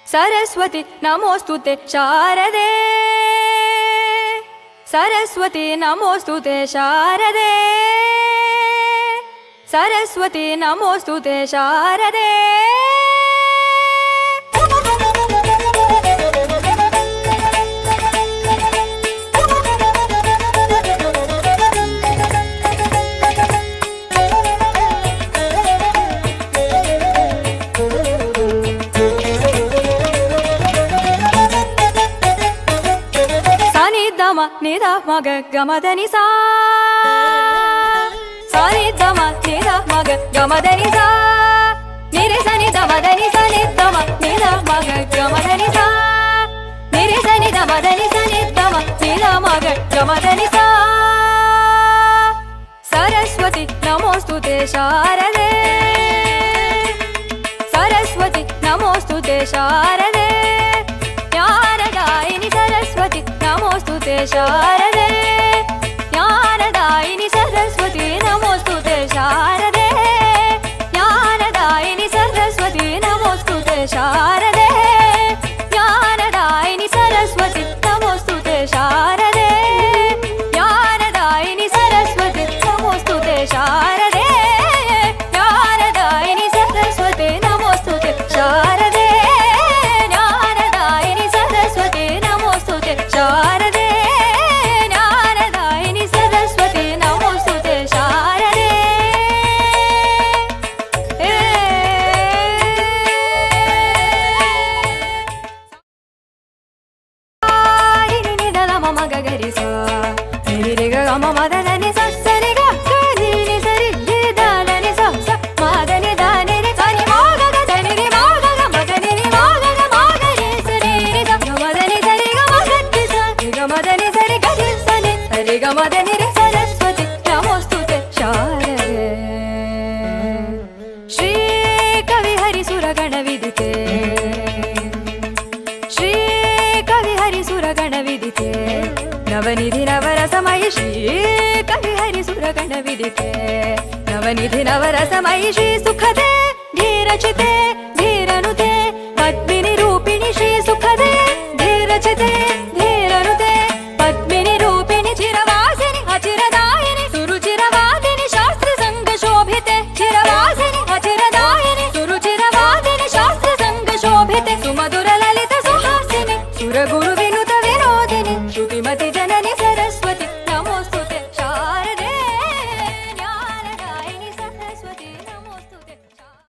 सरस्वती नमोस्तुते शारदे सरस्वती नमोस्तुते शारदे सरस्वती नमोस्तुते शारदे निदा मग गमदनि सा सानि दम निदा मग गमदनि सा निरे सनि दमदनि सनि दम निदा मग गमदनि सा निरे सनि दमदनि सनि दम निदा मग गमदनि सा सरस्वती नमोस्तुते शारदे सरस्वती नमोस्तुते शारदे ज्ञानदायिनि सरस्वती नमोस्तुते शारदे ज्ञानदायिनि सरस्वती नमोस्तुते शारदे ज्ञानदायिनि सरस्वती नमोस्तुते शारदे ज्ञानदायिनि सरस्वती नमोस्तुते शारदे ज्ञानदायिनि सरस्वती नमोस्तुते शारदे ज्ञानदायिनि सरस्वती नमोस्तुते शारदे ज्ञानदायिनि सरस्वती नमोस्तुते शारदे ज्ञानदायिनि सरस्वती नमोस्तुते शारदे नि द म म ग ग रि सा रि रि ग ग म म द द नि सा स रि ग ग रि नि स रि रि द द नि सा स म द नि द नि रि स नि म ग ग द नि रि म ग ग म ग नि रि म ग ग म ग रि स रि रि द ग म द नि स रि ग म ग रि स रि ग म द नि स रि ग रि स नि स रि ग म द नि रि सरस्वती नमोस्तुते शारदे श्री कवि हरि सुर गण विदिते श्री कवि हरि सुर गण विदिते नवनिधि नवरसमयि श्री कवि हरि सुर गण विदिते नवनिधि नवरसमयि श्री सुखदे धीरचिते धीरनुते पद्मिनि रूपिणि श्री सुखदे धीरचिते धीरनुते पद्मिनि रूपिणि चिरवासिनि अचिरदायिनि सुरुचिरवादिनि शास्त्र संग शोभिते चिरवासिनि अचिरदायिनि सुरुचिरवादिनि शास्त्र संग शोभिते सुमधुर ललित सुहासिनि सुरगुरु